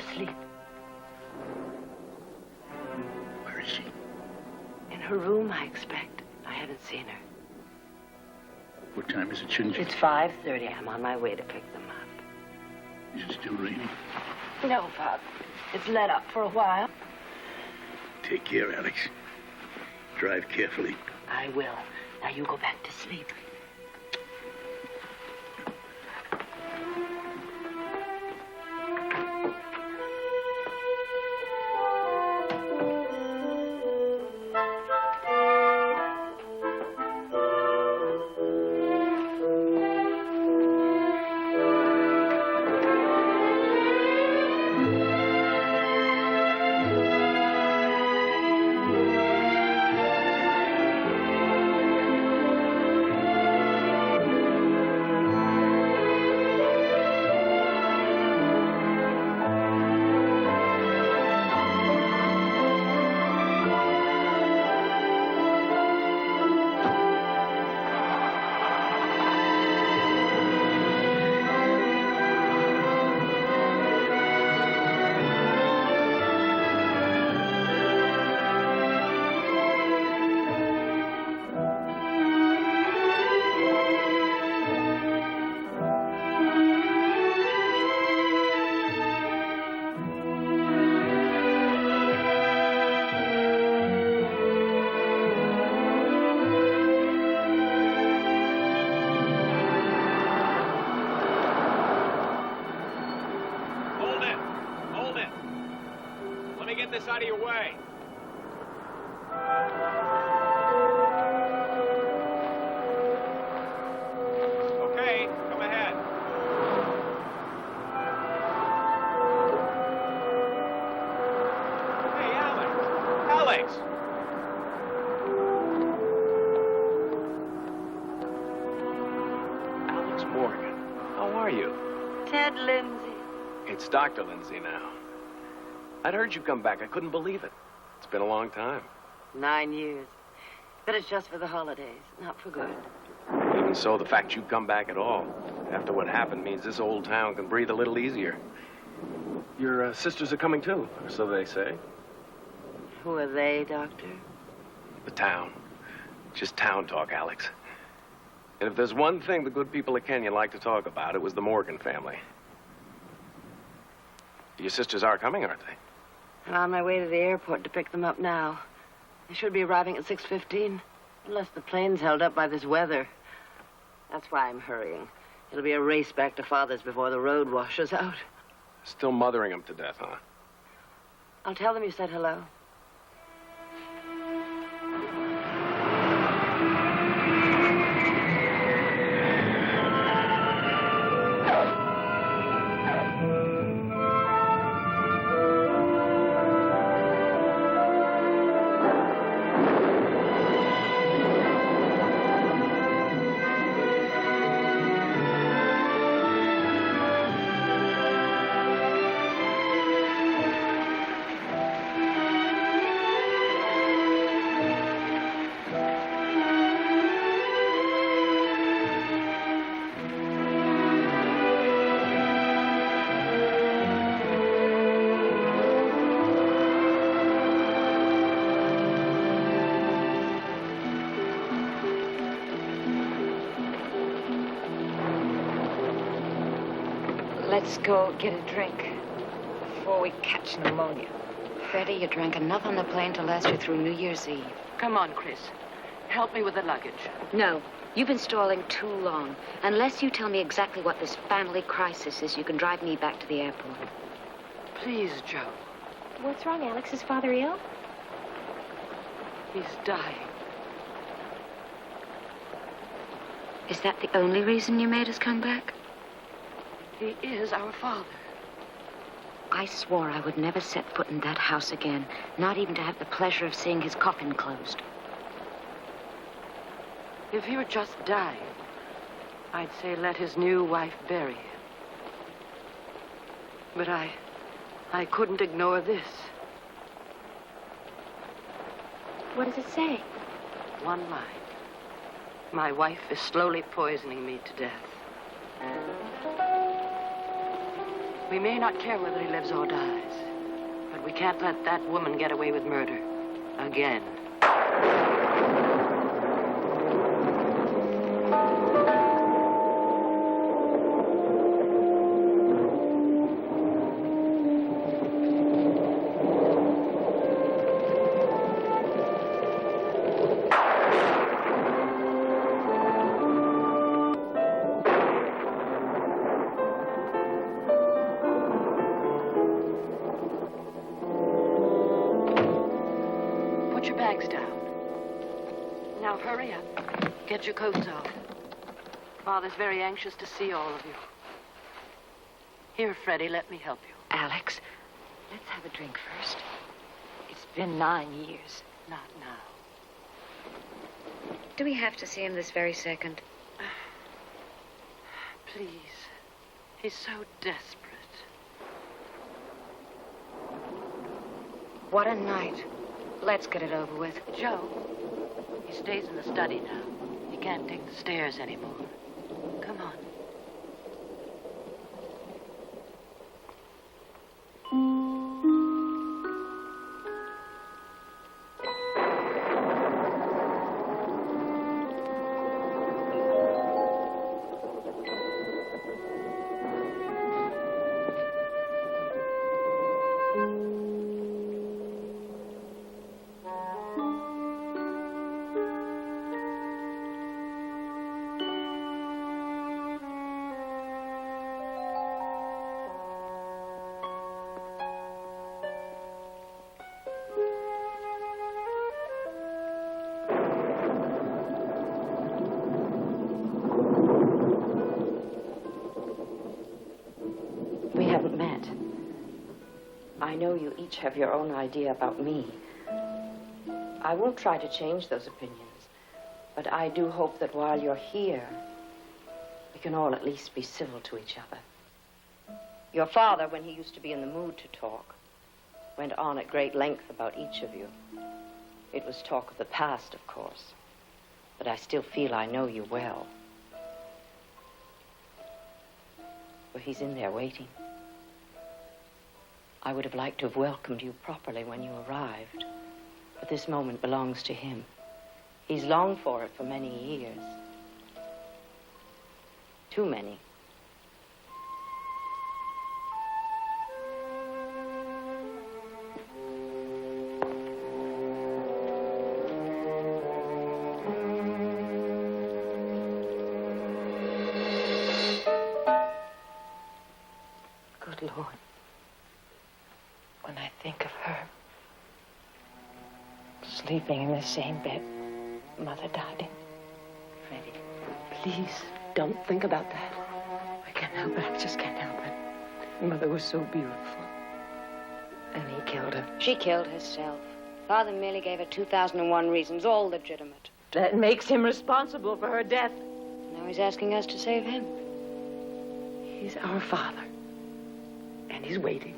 asleep. Where is she? In her room, I expect. I haven't seen her. What time is it, shouldn't you? It's 5:30. I'm on my way to pick them up. Is it still raining? No, Father. It's let up for a while. Take care, Alex. Drive carefully. I will. Now you go back to sleep. Out of your way. Okay, come ahead. Hey, Alex. Alex! Alex Morgan, how are you? Ted Lindsay. It's Dr. Lindsay now. I'd heard you come back. I couldn't believe it. It's been a long time. 9 years. But it's just for the holidays, not for good. Even so, the fact you've come back at all, after what happened, means this old town can breathe a little easier. Your sisters are coming too, or so they say. Who are they, Doctor? The town. Just town talk, Alex. And if there's one thing the good people of Kenya like to talk about, it was the Morgan family. Your sisters are coming, aren't they? I'm on my way to the airport to pick them up now. They should be arriving at 6:15, unless the plane's held up by this weather. That's why I'm hurrying. It'll be a race back to Father's before the road washes out. Still mothering them to death, huh? I'll tell them you said hello. Let's go get a drink before we catch pneumonia. Freddie, you drank enough on the plane to last you through New Year's Eve. Come on, Chris. Help me with the luggage. No, you've been stalling too long. Unless you tell me exactly what this family crisis is, you can drive me back to the airport. Please, Joe. What's wrong, Alex? Is Father ill? He's dying. Is that the only reason you made us come back? He is our father. I swore I would never set foot in that house again, not even to have the pleasure of seeing his coffin closed. If he were just dying, I'd say let his new wife bury him. But I couldn't ignore this. What does it say? One line. My wife is slowly poisoning me to death. We may not care whether he lives or dies, but we can't let that woman get away with murder. Again. Put your bags down. Now hurry up. Get your coats off. Father's very anxious to see all of you. Here, Freddie, let me help you. Alex, let's have a drink first. It's been 9 years. Not now. Do we have to see him this very second? Please. He's so desperate. What a night. Let's get it over with. Joe, he stays in the study now. He can't take the stairs anymore. Come on. We haven't met. I know you each have your own idea about me. I won't try to change those opinions, but I do hope that while you're here, we can all at least be civil to each other. Your father, when he used to be in the mood to talk, went on at great length about each of you. It was talk of the past, of course, but I still feel I know you well. Well, he's in there waiting. I would have liked to have welcomed you properly when you arrived, but this moment belongs to him. He's longed for it for many years. Too many. Good Lord. When I think of her sleeping in the same bed Mother died in. Freddie. Please, don't think about that. I can't help it. I just can't help it. Mother was so beautiful. And he killed her. She killed herself. Father merely gave her 2001 reasons, all legitimate. That makes him responsible for her death. Now he's asking us to save him. He's our father. And he's waiting.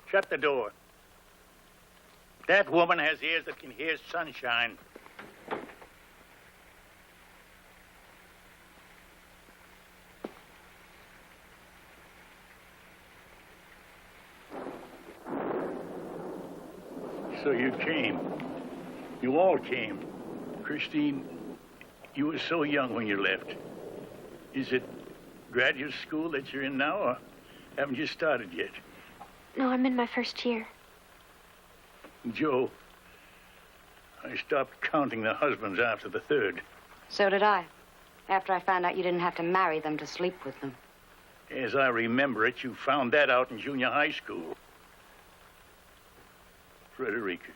Shut the door. That woman has ears that can hear sunshine. So you came. You all came. Christine, you were so young when you left. Is it graduate school that you're in now, or haven't you started yet? No, I'm in my first year. Joe, I stopped counting the husbands after the third. So did I. After I found out you didn't have to marry them to sleep with them. As I remember it, you found that out in junior high school. Frederica,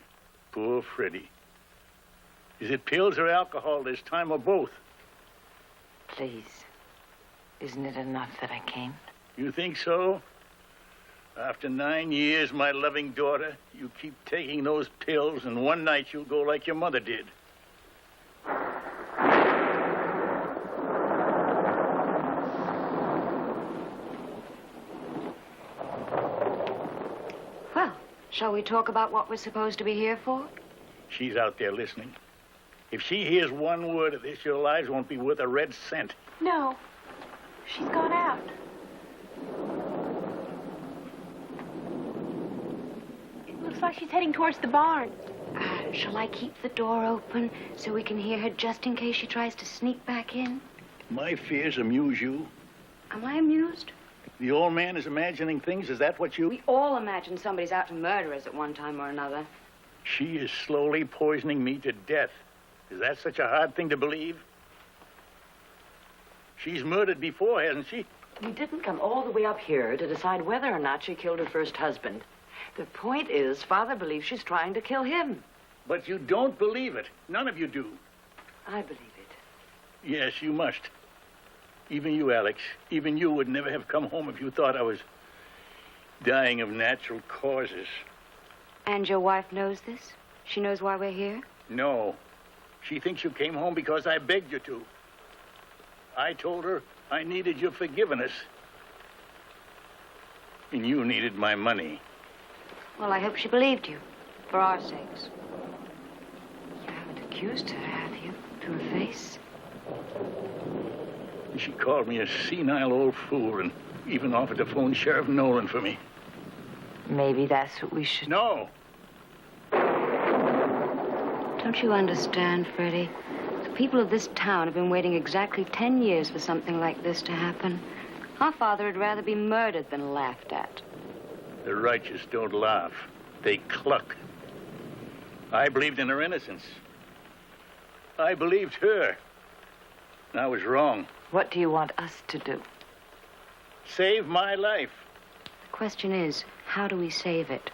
poor Freddie. Is it pills or alcohol this time, or both? Please. Isn't it enough that I came? You think so? After 9 years, my loving daughter, you keep taking those pills, and one night you'll go like your mother did. Well, shall we talk about what we're supposed to be here for? She's out there listening. If she hears one word of this, your lives won't be worth a red cent. No. She's gone out. It looks like she's heading towards the barn. Shall I keep the door open so we can hear her just in case she tries to sneak back in? My fears amuse you. Am I amused? The old man is imagining things. Is that what you... We all imagine somebody's out to murder us at one time or another. She is slowly poisoning me to death. Is that such a hard thing to believe? She's murdered before, hasn't she? We didn't come all the way up here to decide whether or not she killed her first husband. The point is, Father believes she's trying to kill him. But you don't believe it. None of you do. I believe it. Yes, you must. Even you, Alex. Even you would never have come home if you thought I was dying of natural causes. And your wife knows this? She knows why we're here? No. She thinks you came home because I begged you to. I told her I needed your forgiveness. And you needed my money. Well, I hope she believed you, for our sakes. You haven't accused her, have you, to her face? She called me a senile old fool and even offered to phone Sheriff Nolan for me. Maybe that's what we should... No! Don't you understand, Freddie? The people of this town have been waiting exactly 10 years for something like this to happen. Our father would rather be murdered than laughed at. The righteous don't laugh. They cluck. I believed in her innocence. I believed her. I was wrong. What do you want us to do? Save my life. The question is, how do we save it?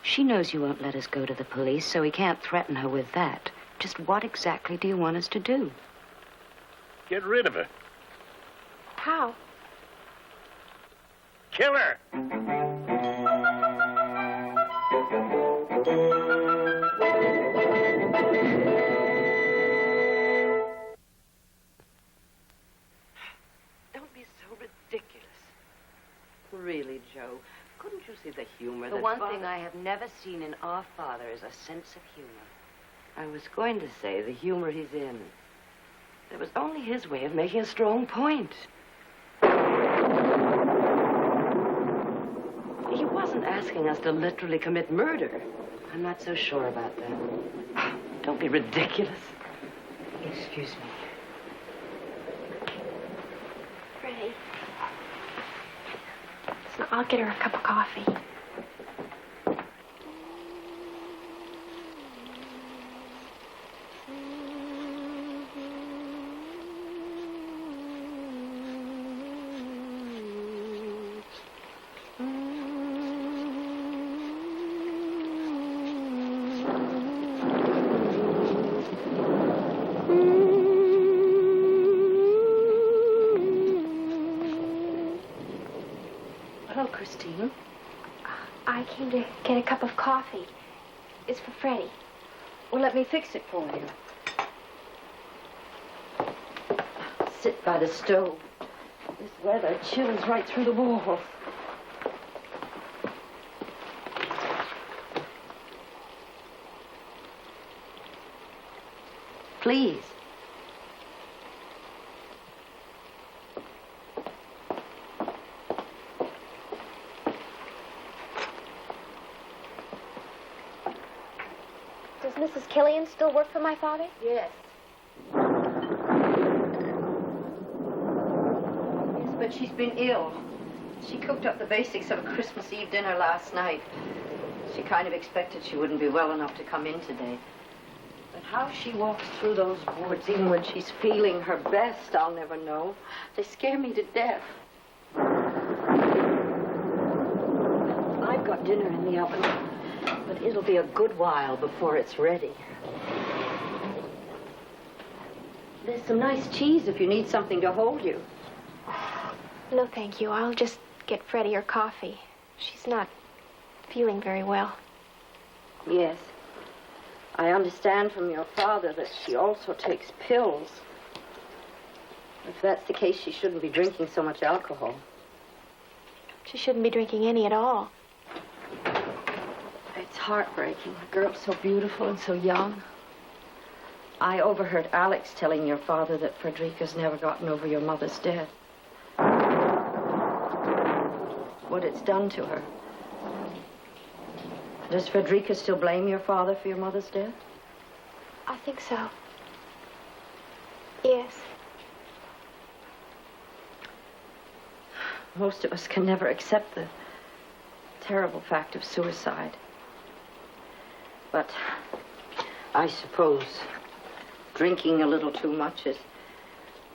She knows you won't let us go to the police, so we can't threaten her with that. Just what exactly do you want us to do? Get rid of her. How? Kill her! Don't be so ridiculous. Really, Joe, couldn't you see the humor? The one thing I have never seen in our father is a sense of humor. I was going to say the humor he's in. It was only his way of making a strong point. He wasn't asking us to literally commit murder. I'm not so sure about that. Don't be ridiculous. Excuse me. Freddie. So I'll get her a cup of coffee. Hello, Christine. I came to get a cup of coffee. It's for Freddie. Well, let me fix it for you. Sit by the stove. This weather chills right through the walls. Please. Does Mrs. Killian still work for my father? Yes. Yes, but she's been ill. She cooked up the basics of a Christmas Eve dinner last night. She kind of expected she wouldn't be well enough to come in today. But how she walks through those woods, even when she's feeling her best, I'll never know. They scare me to death. I've got dinner in the oven, but it'll be a good while before it's ready. There's some nice cheese if you need something to hold you. No, thank you. I'll just get Freddie her coffee. She's not feeling very well. Yes. I understand from your father that she also takes pills. If that's the case, she shouldn't be drinking so much alcohol. She shouldn't be drinking any at all. It's heartbreaking. A girl so beautiful and so young. I overheard Alex telling your father that Frederica's never gotten over your mother's death. What it's done to her. Does Frederica still blame your father for your mother's death? I think so. Yes. Most of us can never accept the terrible fact of suicide. But I suppose drinking a little too much is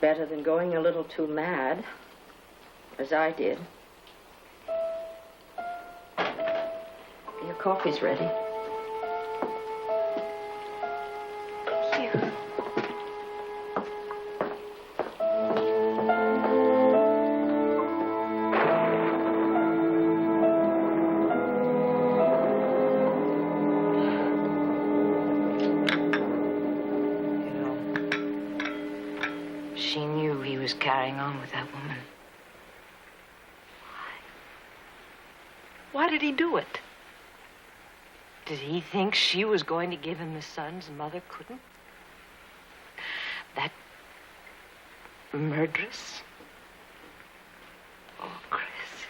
better than going a little too mad, as I did. Your coffee's ready. Thank you. She knew he was carrying on with that woman. Why did he do it? Did he think she was going to give him the sons mother couldn't? That murderess? Oh, Chris.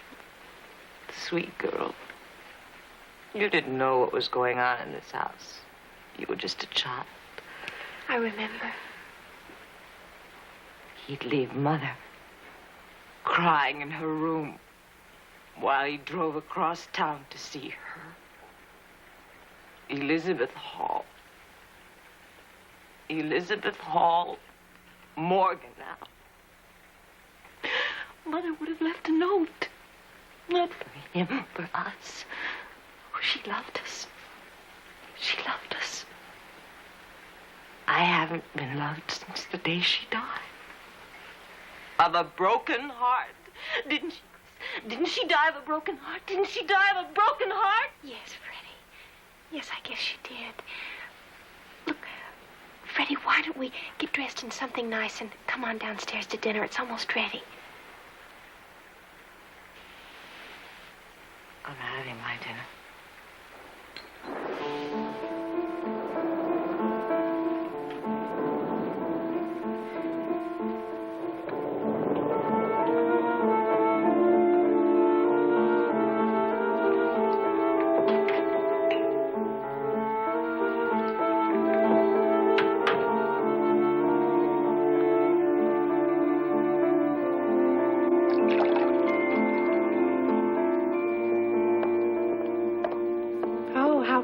Sweet girl. You didn't know what was going on in this house. You were just a child. I remember. He'd leave Mother crying in her room while he drove across town to see her. Elizabeth Hall. Elizabeth Hall. Morgan now. Mother would have left a note. Not for him, for us. Oh, she loved us. She loved us. I haven't been loved since the day she died. Of a broken heart. Didn't she die of a broken heart? Didn't she die of a broken heart? Yes, Freddie. Yes, I guess she did. Look, Freddie, why don't we get dressed in something nice and come on downstairs to dinner? It's almost ready. I'm having my dinner.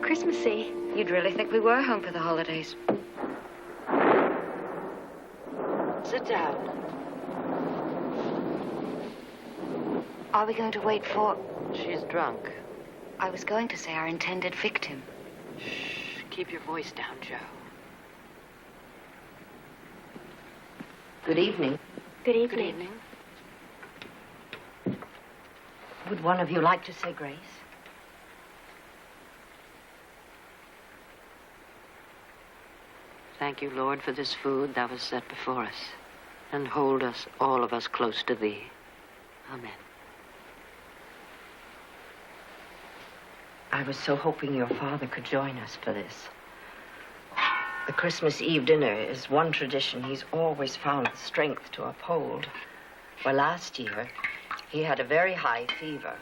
Christmassy. You'd really think we were home for the holidays. Sit down. Are we going to wait for... She's drunk. I was going to say our intended victim. Shh. Keep your voice down, Joe. Good evening. Good evening. Good evening. Would one of you like to say grace? Thank you, Lord, for this food that was set before us, and hold us, all of us, close to thee. Amen. I was so hoping your father could join us for this. The Christmas Eve dinner is one tradition he's always found the strength to uphold. Well, last year, he had a very high fever.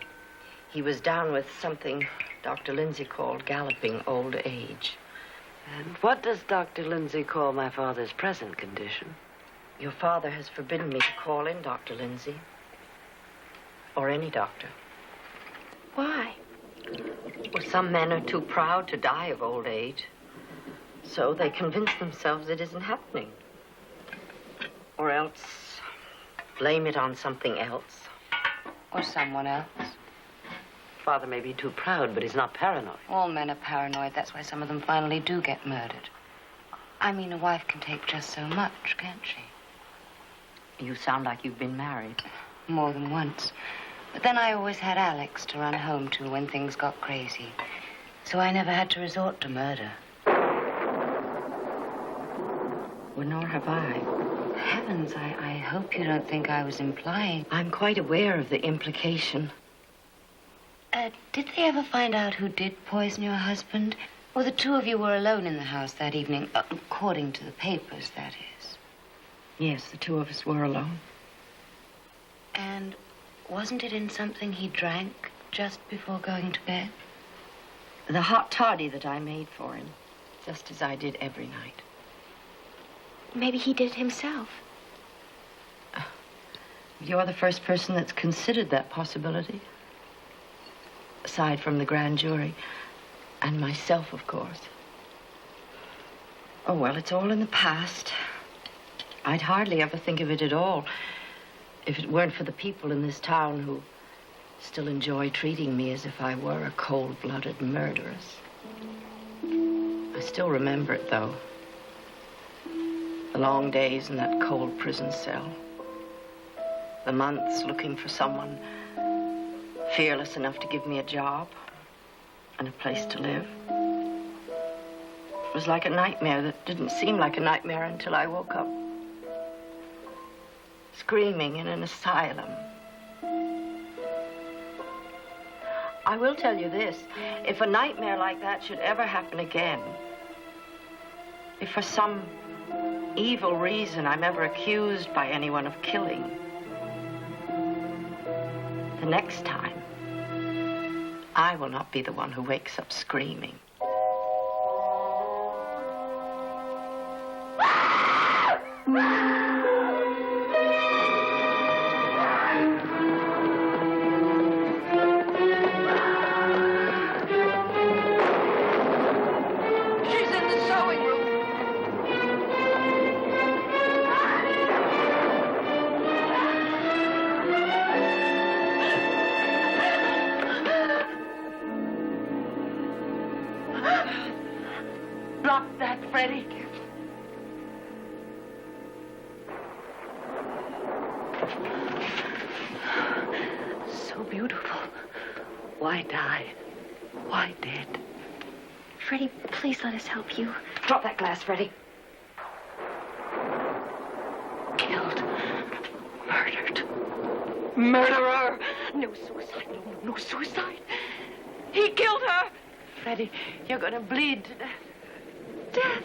He was down with something Dr. Lindsay called galloping old age. And what does Dr. Lindsay call my father's present condition? Your father has forbidden me to call in Dr. Lindsay. Or any doctor. Why? Well, some men are too proud to die of old age. So they convince themselves it isn't happening. Or else blame it on something else. Or someone else. Father may be too proud, but he's not paranoid. All men are paranoid. That's why some of them finally do get murdered. I mean, a wife can take just so much, can't she? You sound like you've been married. More than once. But then I always had Alex to run home to when things got crazy. So I never had to resort to murder. Well, nor have I. Heavens, I hope you don't think I was implying. I'm quite aware of the implication. Did they ever find out who did poison your husband? Or the two of you were alone in the house that evening, according to the papers, that is. Yes, the two of us were alone. And wasn't it in something he drank just before going to bed? The hot toddy that I made for him, just as I did every night. Maybe he did it himself. You're the first person that's considered that possibility. Aside from the grand jury. And myself, of course. Oh, well, it's all in the past. I'd hardly ever think of it at all if it weren't for the people in this town who still enjoy treating me as if I were a cold-blooded murderess. I still remember it, though. The long days in that cold prison cell. The months looking for someone fearless enough to give me a job and a place to live. It was like a nightmare that didn't seem like a nightmare until I woke up. Screaming in an asylum. I will tell you this, if a nightmare like that should ever happen again, if for some evil reason I'm ever accused by anyone of killing, the next time, I will not be the one who wakes up screaming. Let us help you. Drop that glass, Freddie. Killed. Murdered. Murderer. No suicide. No suicide. He killed her. Freddie, you're gonna bleed to death. Death.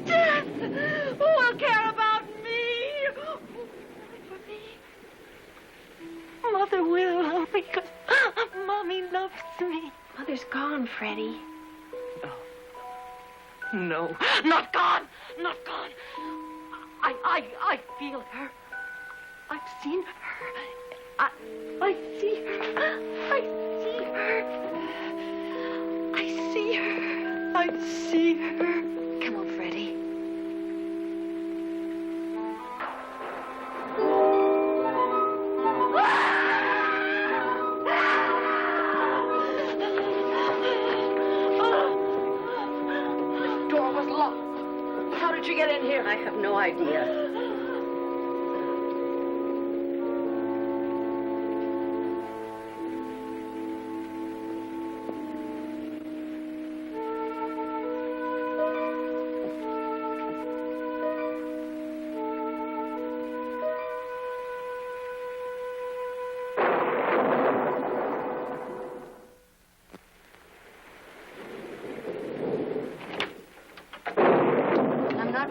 Death. Who will care about me? Who will care for me? Mother will, because Mommy loves me. Mother's gone, Freddie. No, not gone, not gone. I feel her. I've seen her. I see her. I see her. I see her. I see her. Come on, Freddie. I have no idea.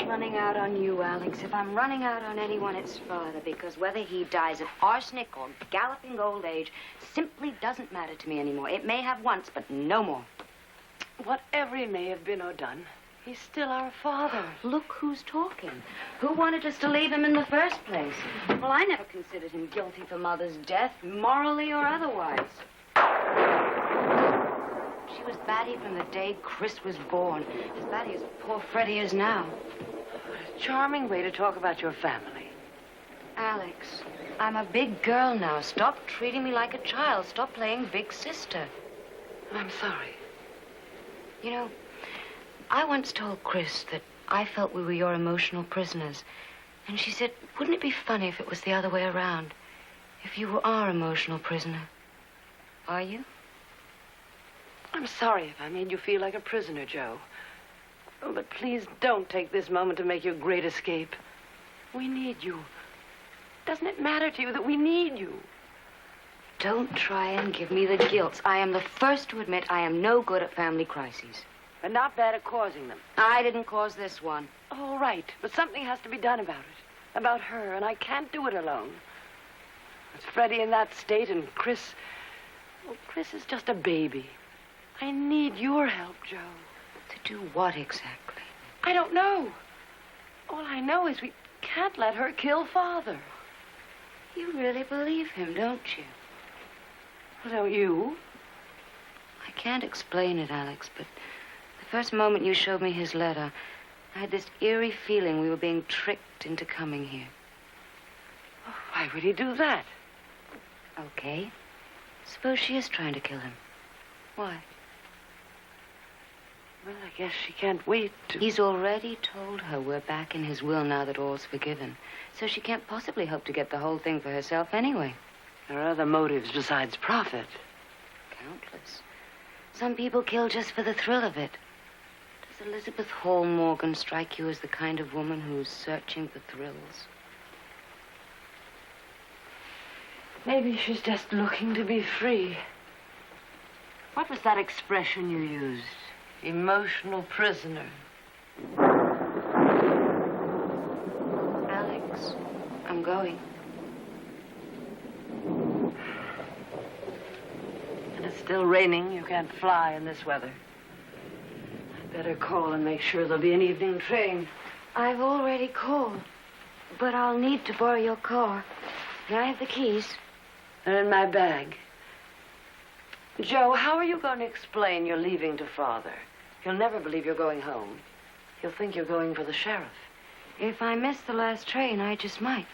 Running out on you, Alex. If I'm running out on anyone, it's Father, because whether he dies of arsenic or galloping old age simply doesn't matter to me anymore. It may have once, but no more. Whatever he may have been or done, he's still our father. Look who's talking. Who wanted us to leave him in the first place? Well, I never considered him guilty for Mother's death, morally or otherwise. She was batty from the day Chris was born. As batty as poor Freddie is now. Charming way to talk about your family. Alex, I'm a big girl now. Stop treating me like a child. Stop playing big sister. I'm sorry. You know, I once told Chris that I felt we were your emotional prisoners. And she said, wouldn't it be funny if it was the other way around? if you are emotional prisoner. Are you? I'm sorry if I made you feel like a prisoner, Joe. Oh, but please don't take this moment to make your great escape. We need you. Doesn't it matter to you that we need you? Don't try and give me the guilt. I am the first to admit I am no good at family crises. But not bad at causing them. I didn't cause this one. All right, but something has to be done about it. About her, and I can't do it alone. With Freddie in that state and Chris... Well, Chris is just a baby. I need your help, Joe. To do what exactly? I don't know. All I know is we can't let her kill Father. You really believe him, don't you? Well, don't you? I can't explain it, Alex, but the first moment you showed me his letter, I had this eerie feeling we were being tricked into coming here. Oh, why would he do that? Okay. Suppose she is trying to kill him. Why? Well, I guess she can't wait to... He's already told her we're back in his will now that all's forgiven. So she can't possibly hope to get the whole thing for herself anyway. There are other motives besides profit. Countless. Some people kill just for the thrill of it. Does Elizabeth Hall Morgan strike you as the kind of woman who's searching for thrills? Maybe she's just looking to be free. What was that expression you used? Emotional prisoner. Alex, I'm going. And it's still raining. You can't fly in this weather. I'd better call and make sure there'll be an evening train. I've already called, but I'll need to borrow your car. Can I have the keys? They're in my bag. Joe, how are you going to explain you're leaving to Father? He'll never believe you're going home. He'll think you're going for the sheriff. If I miss the last train, I just might.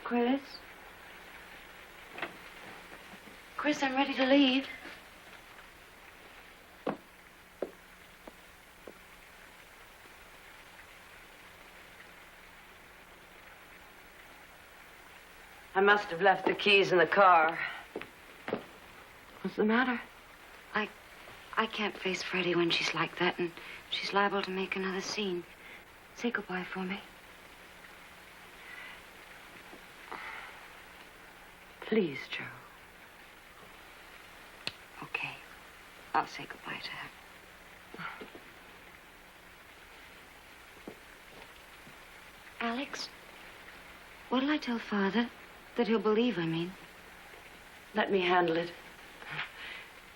Chris? Chris, I'm ready to leave. I must have left the keys in the car. What's the matter? I can't face Freddie when she's like that, and she's liable to make another scene. Say goodbye for me. Please, Joe. Okay. I'll say goodbye to her. Alex, what'll I tell Father? That he'll believe, I mean. Let me handle it.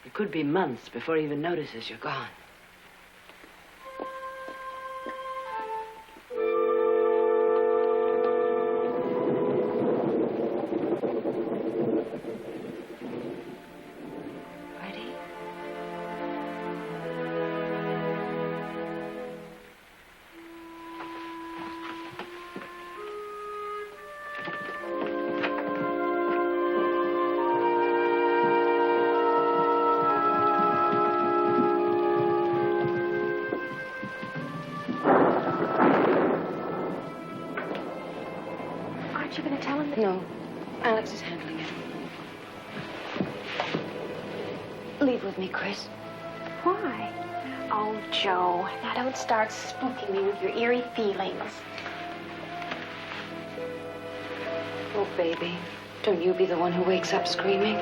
It could be months before he even notices you're gone. Ready? Aren't you going to tell him that... No. Alex is handling it. Leave with me, Chris. Why? Oh, Joe, now don't start spooking me with your eerie feelings. Oh, baby, don't you be the one who wakes up screaming.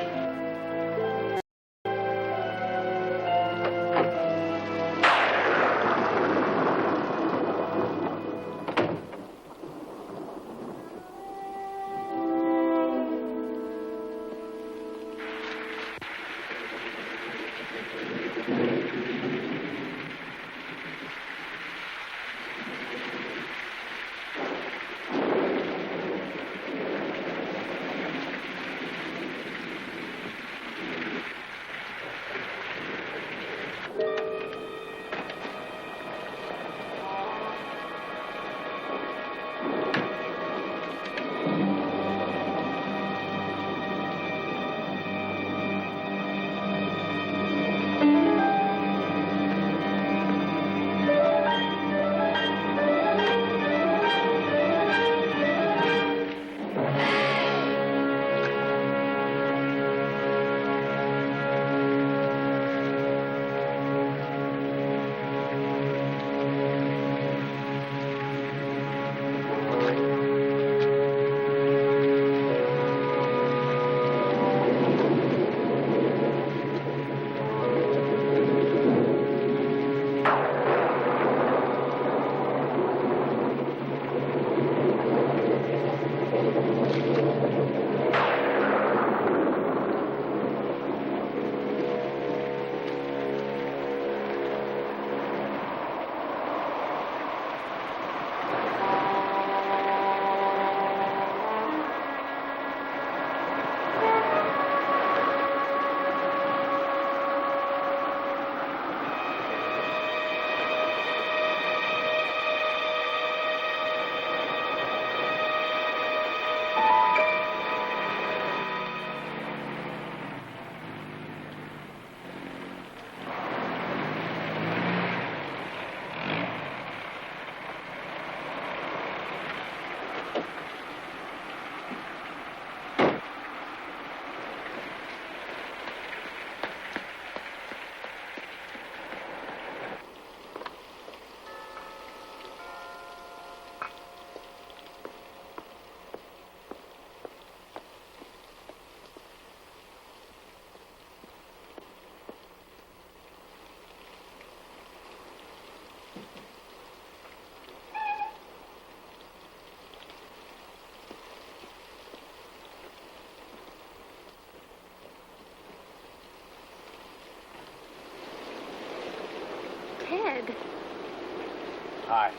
Hi.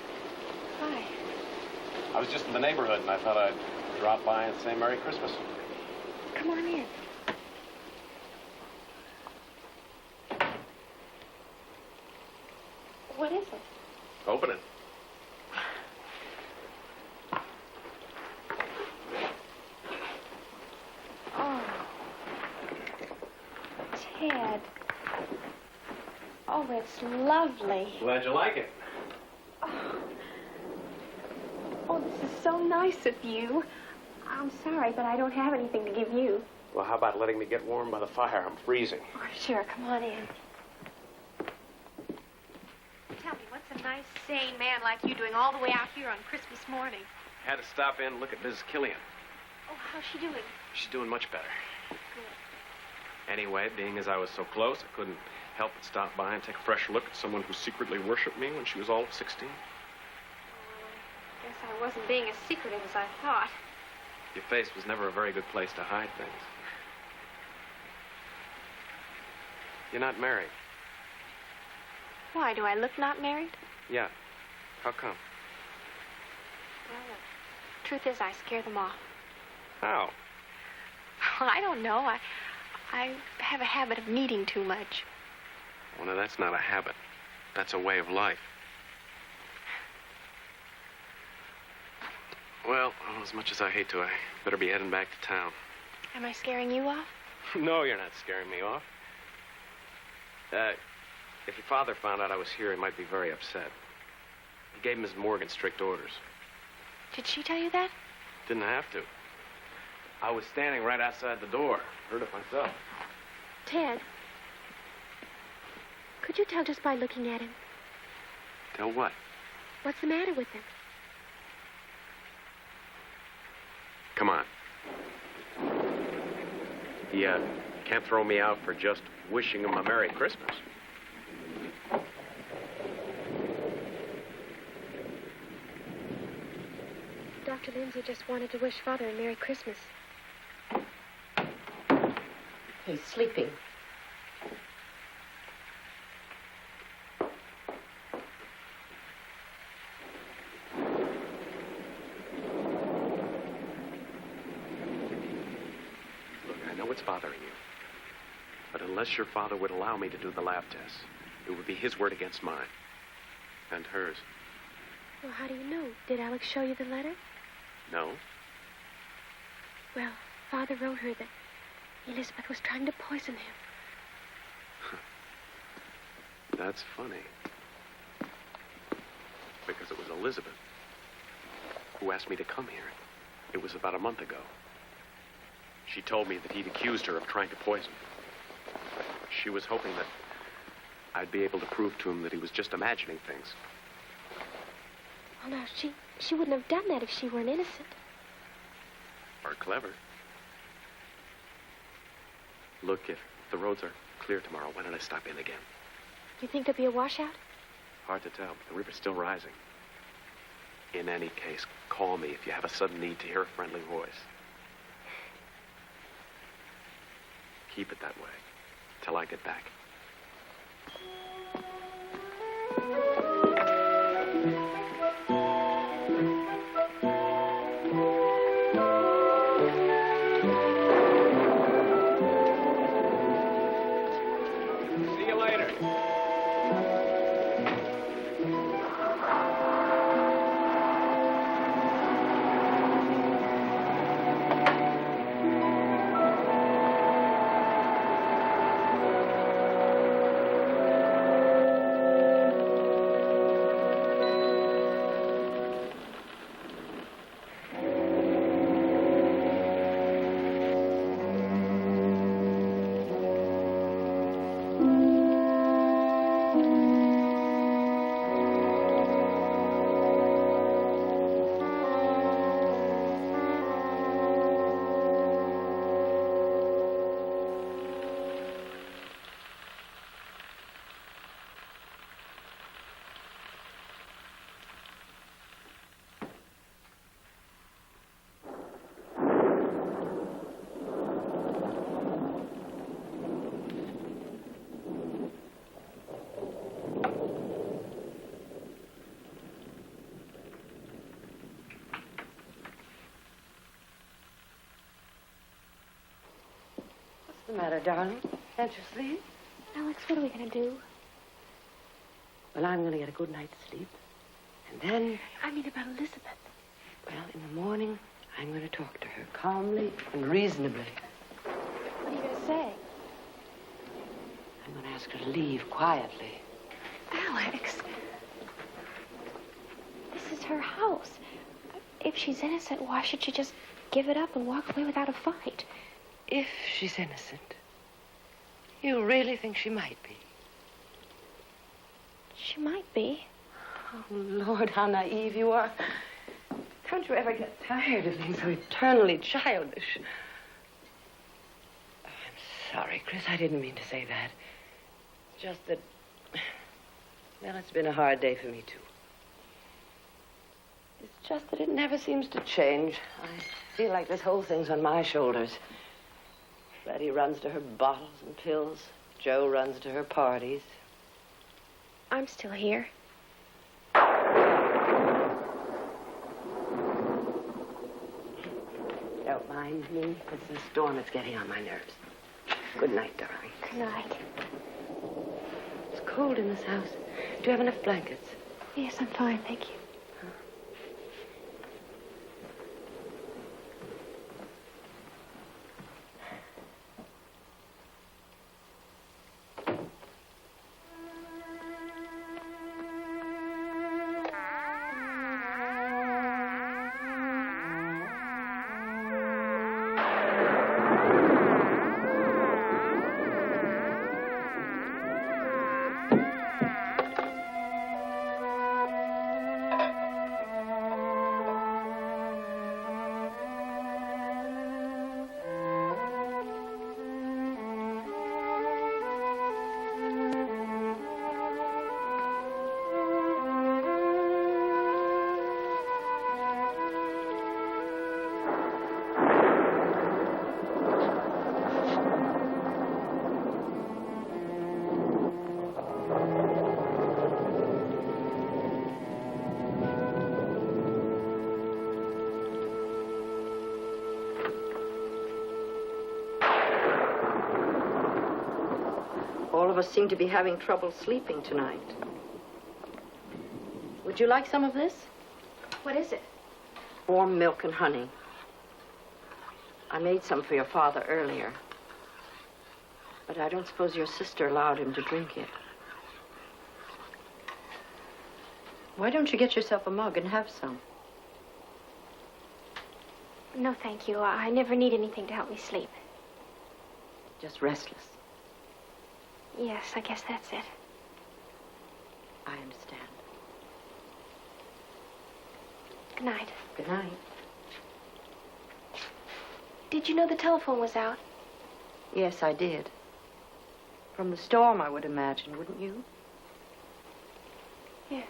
Hi. I was just in the neighborhood, and I thought I'd drop by and say Merry Christmas. Come on in. What is it? Open it. Oh. Ted. Oh, it's lovely. Glad you like it. Oh, this is so nice of you. I'm sorry, but I don't have anything to give you. Well, how about letting me get warm by the fire? I'm freezing. Oh, sure, come on in. Tell me, what's a nice, sane man like you doing all the way out here on Christmas morning? Had to stop in and look at Mrs. Killian. Oh, how's she doing? She's doing much better. Good. Anyway, being as I was so close, I couldn't help but stop by and take a fresh look at someone who secretly worshipped me when she was all of 16. Guess I wasn't being as secretive as I thought. Your face was never a very good place to hide things. You're not married. Why, do I look not married? Yeah. How come? Well, the truth is I scare them off. How? Well, I don't know. I have a habit of needing too much. Well, now, that's not a habit. That's a way of life. Well, as much as I hate to, I better be heading back to town. Am I scaring you off? No, you're not scaring me off. If your father found out I was here, he might be very upset. He gave Miss Morgan strict orders. Did she tell you that? Didn't have to. I was standing right outside the door. Heard it myself. Ted, could you tell just by looking at him? Tell what? What's the matter with him? Come on. He, can't throw me out for just wishing him a Merry Christmas. Dr. Lindsay just wanted to wish Father a Merry Christmas. He's sleeping. Look, I know it's bothering you. But unless your father would allow me to do the lab test, it would be his word against mine. And hers. Well, how do you know? Did Alex show you the letter? No? Well, Father wrote her that Elizabeth was trying to poison him. That's funny. Because it was Elizabeth who asked me to come here. It was about a month ago. She told me that he'd accused her of trying to poison. She was hoping that I'd be able to prove to him that he was just imagining things. Well, now, she wouldn't have done that if she weren't innocent. Or clever. Look, if the roads are clear tomorrow, why don't I stop in again? You think there'll be a washout? Hard to tell. The river's still rising. In any case, call me if you have a sudden need to hear a friendly voice. Keep it that way till I get back. See you later. matter, darling? Can't you sleep? Alex, what are we going to do? Well, I'm going to get a good night's sleep. And then, I mean about Elizabeth. well, in the morning, I'm going to talk to her calmly and reasonably. What are you going to say? I'm going to ask her to leave quietly. Alex, this is her house. If she's innocent, why should she just give it up and walk away without a fight? If she's innocent, you really think she might be? She might be. Oh, Lord, how naive you are. Don't you ever get tired of being so eternally childish? Oh, I'm sorry, Chris. I didn't mean to say that. Just that, well, it's been a hard day for me, too. It's just that it never seems to change. I feel like this whole thing's on my shoulders. Freddie runs to her bottles and pills. Joe runs to her parties. I'm still here. Don't mind me. It's the storm that's getting on my nerves. Good night, darling. Good night. It's cold in this house. Do you have enough blankets? Yes, I'm fine, thank you. All of us seem to be having trouble sleeping tonight. Would you like some of this? What is it? Warm milk and honey. I made some for your father earlier. But I don't suppose your sister allowed him to drink it. Why don't you get yourself a mug and have some? No, thank you. I never need anything to help me sleep. Just restless. Yes, I guess that's it. I understand. Good night. Good night. Did you know the telephone was out? Yes, I did. From the storm, I would imagine, wouldn't you? Yes.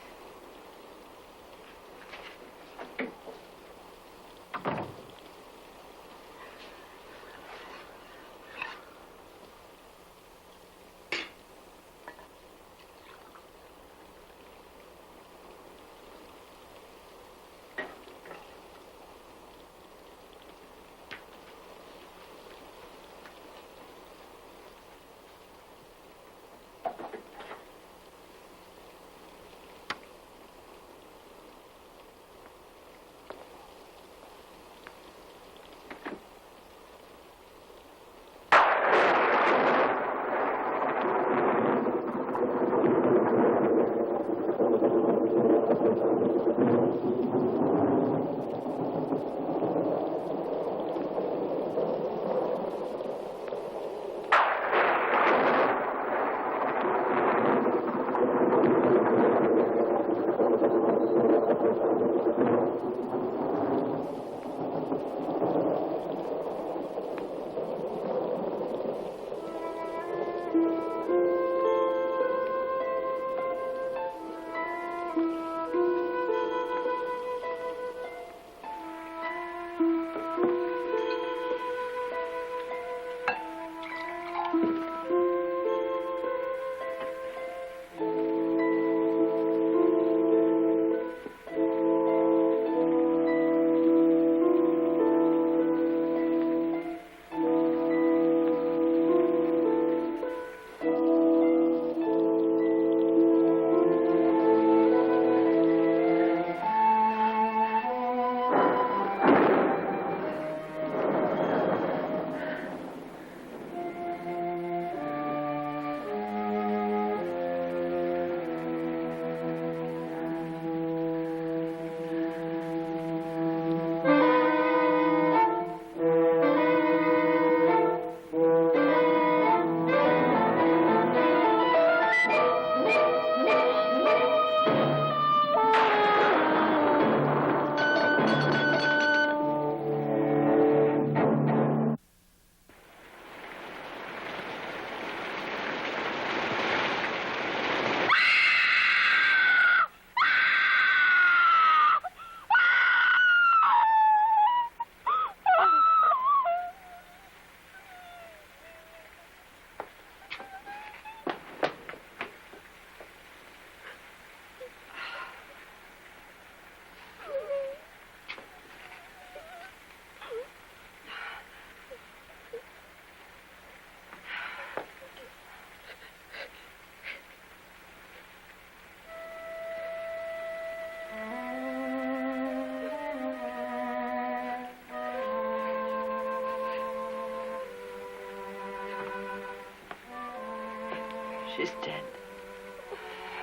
She's dead.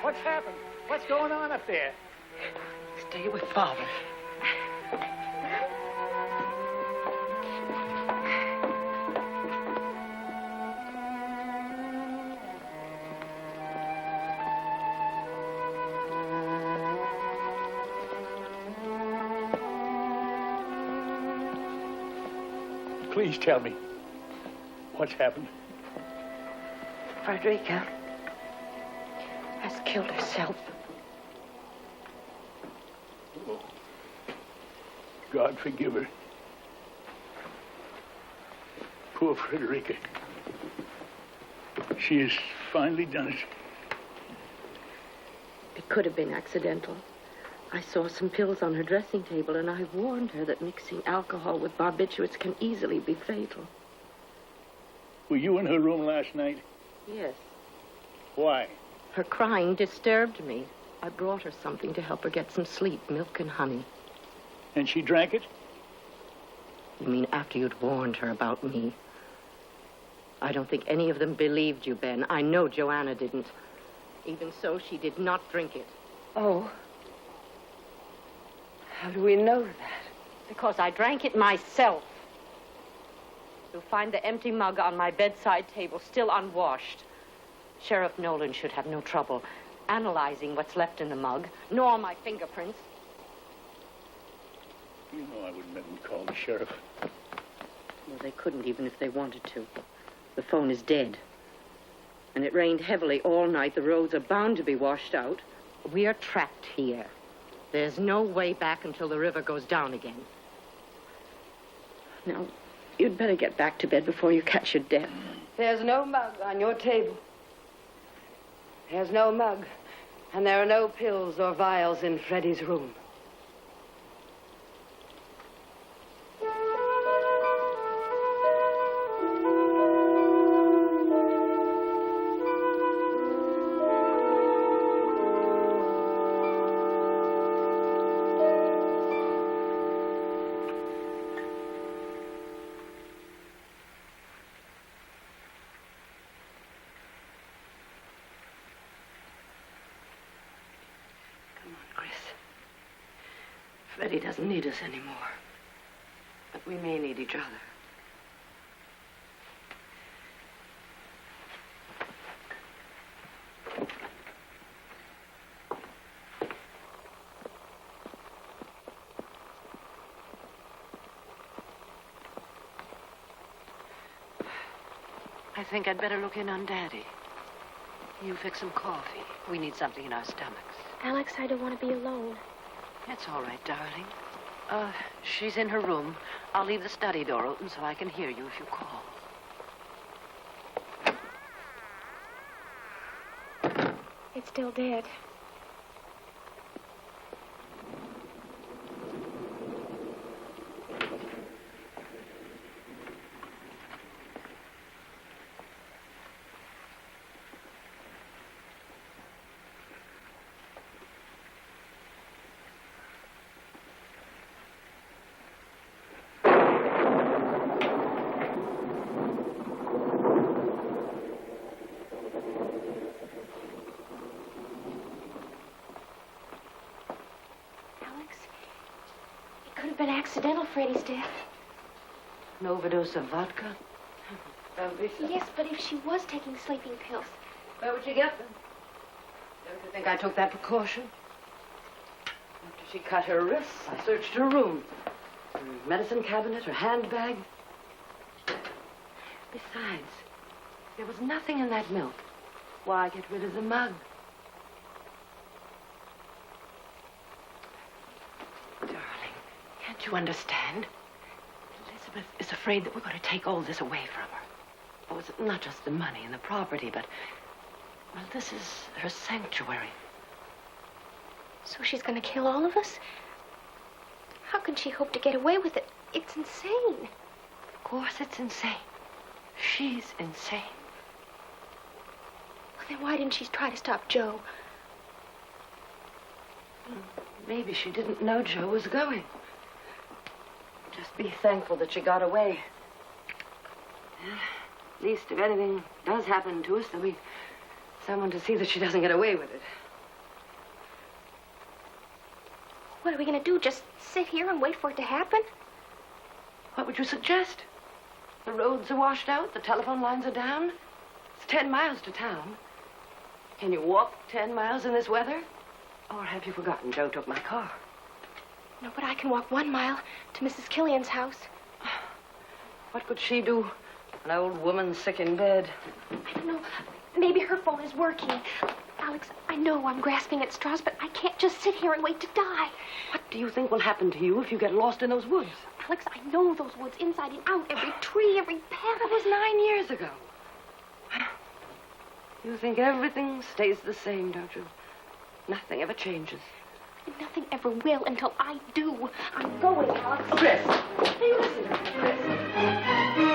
What's happened? What's going on up there? Stay with Father. Please tell me. What's happened? Frederica has killed herself. Oh. God forgive her. Poor Frederica. She has finally done it. It could have been accidental. I saw some pills on her dressing table, and I warned her that mixing alcohol with barbiturates can easily be fatal. Were you in her room last night? Yes. Why? Her crying disturbed me. I brought her something to help her get some sleep, milk and honey. And she drank it? You mean after you'd warned her about me? I don't think any of them believed you, Ben. I know Joanna didn't. Even so, she did not drink it. Oh. How do we know that? Because I drank it myself. You'll find the empty mug on my bedside table, still unwashed. Sheriff Nolan should have no trouble analyzing what's left in the mug, nor my fingerprints. You know I wouldn't let them call the sheriff. Well, they couldn't even if they wanted to. The phone is dead. And it rained heavily all night. The roads are bound to be washed out. We are trapped here. There's no way back until the river goes down again. Now, you'd better get back to bed before you catch your death. There's no mug on your table. There's no mug. And there are no pills or vials in Freddie's room. Freddie doesn't need us anymore. But we may need each other. I think I'd better look in on Daddy. You fix some coffee. We need something in our stomachs. Alex, I don't want to be alone. It's all right, darling. She's in her room. I'll leave the study door open so I can hear you if you call. It's still dead. Been accidental, Freddie's death. An overdose of vodka? Don't be so. Yes, but if she was taking sleeping pills. Where would you get them? Don't you think I took that precaution? After she cut her wrists, I searched her room. Her medicine cabinet, her handbag. Besides, there was nothing in that milk. Why get rid of the mug? Can't you understand? Elizabeth is afraid that we're going to take all this away from her. Oh, it's not just the money and the property, but... well, this is her sanctuary. So she's going to kill all of us? How can she hope to get away with it? It's insane. Of course it's insane. She's insane. Well, then why didn't she try to stop Joe? Maybe she didn't know Joe was going. Just be thankful that she got away. At least if anything does happen to us, there'll be Someone to see that she doesn't get away with it. What are we going to do? Just sit here and wait for it to happen? What would you suggest? The roads are washed out, the telephone lines are down. It's 10 miles to town. Can you walk 10 miles in this weather? Or have you forgotten Joe took my car? No, but I can walk 1 mile to Mrs. Killian's house. What could she do? An old woman sick in bed. I don't know. Maybe her phone is working. Alex, I know I'm grasping at straws, but I can't just sit here and wait to die. What do you think will happen to you if you get lost in those woods? Alex, I know those woods inside and out. Every tree, every path. That was 9 years ago. You think everything stays the same, don't you? Nothing ever changes. Nothing ever will until I do. I'm going, Alex. Chris! Hey, listen to me, Chris.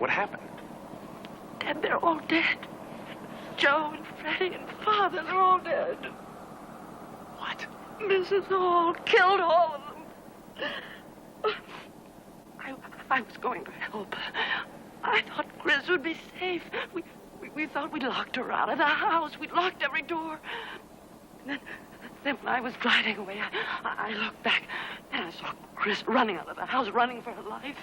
What happened? Dad, they're all dead. Joe and Freddie and Father, they're all dead. What? Mrs. Hall killed all of them. I was going to help. I thought Chris would be safe. We thought we locked her out of the house. We locked every door. And then when I was gliding away, I looked back and I saw Chris running out of the house, running for her life.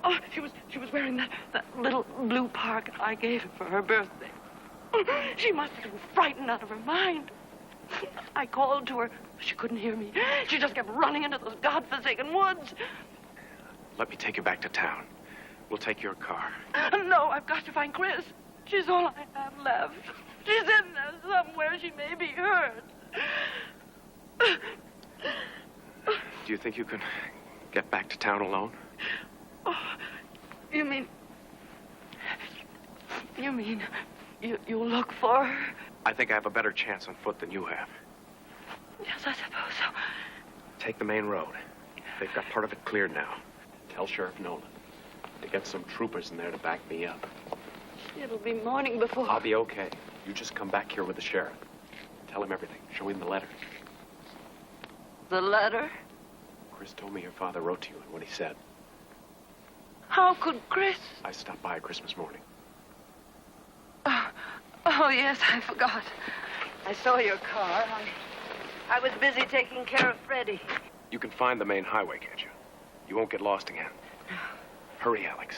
Oh, she was wearing that little blue parka I gave her for her birthday. She must have been frightened out of her mind. I called to her. She couldn't hear me. She just kept running into those godforsaken woods. Let me take you back to town. We'll take your car. No, I've got to find Chris. She's all I have left. She's in there somewhere. She may be hurt. Do you think you can get back to town alone? Oh, you mean you'll look for her? I think I have a better chance on foot than you have. Yes, I suppose so. Take the main road. They've got part of it cleared now. Tell Sheriff Nolan to get some troopers in there to back me up. It'll be morning before... I'll be okay. You just come back here with the sheriff. Tell him everything. Show him the letter. The letter? Chris told me your father wrote to you and what he said. How could Chris? I stopped by Christmas morning. Oh, yes, I forgot. I saw your car. I was busy taking care of Freddie. You can find the main highway, can't you? You won't get lost again. Hurry, Alex.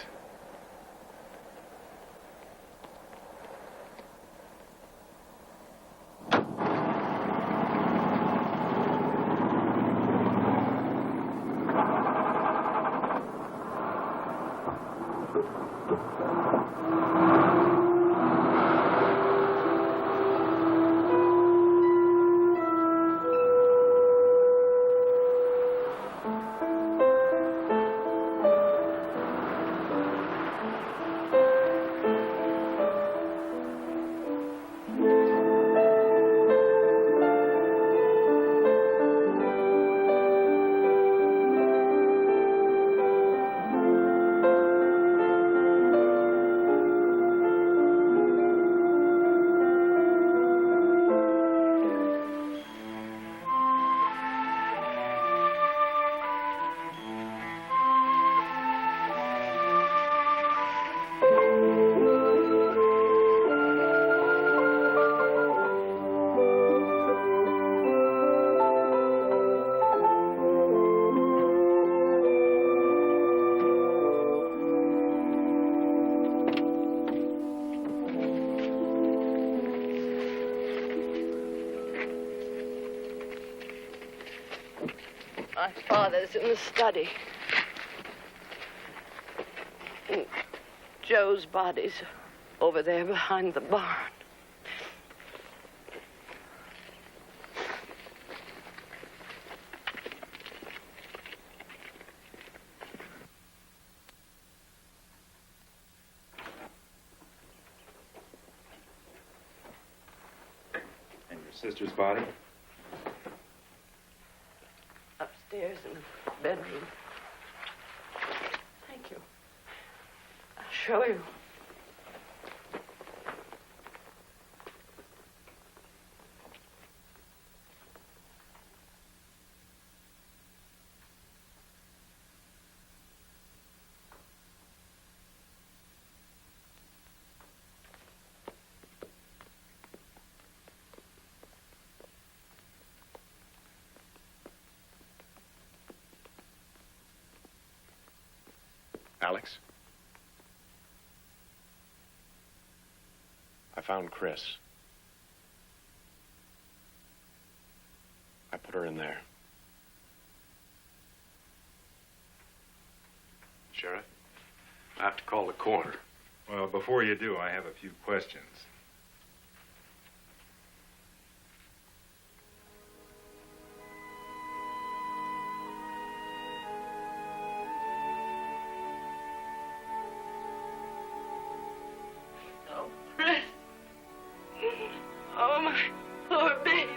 My father's in the study. And Joe's body's over there behind the barn. And your sister's body? Upstairs in the bedroom. Thank you. I'll show you. Alex? I found Chris. I put her in there. Sheriff, I have to call the coroner. Well, before you do, I have a few questions. Oh, my poor baby.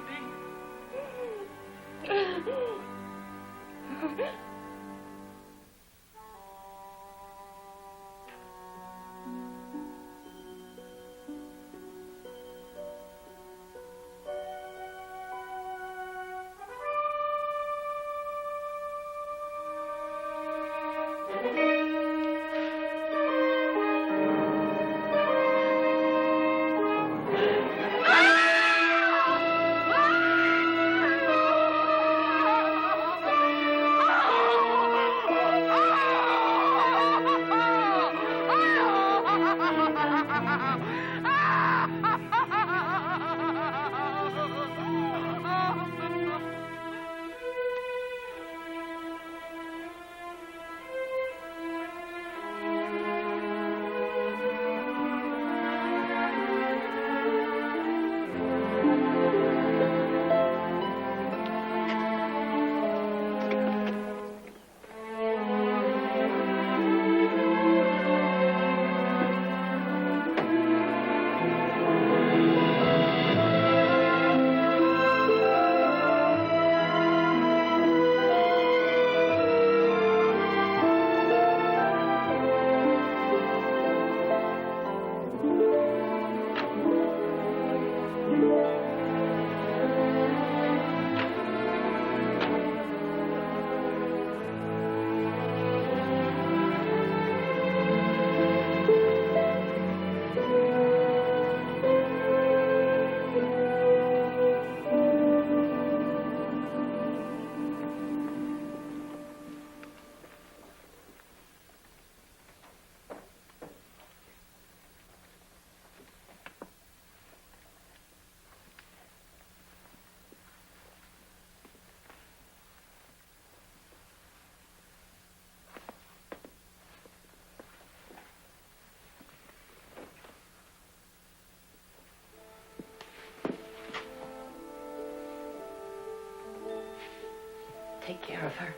Take care of her.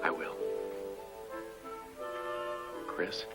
I will. Chris?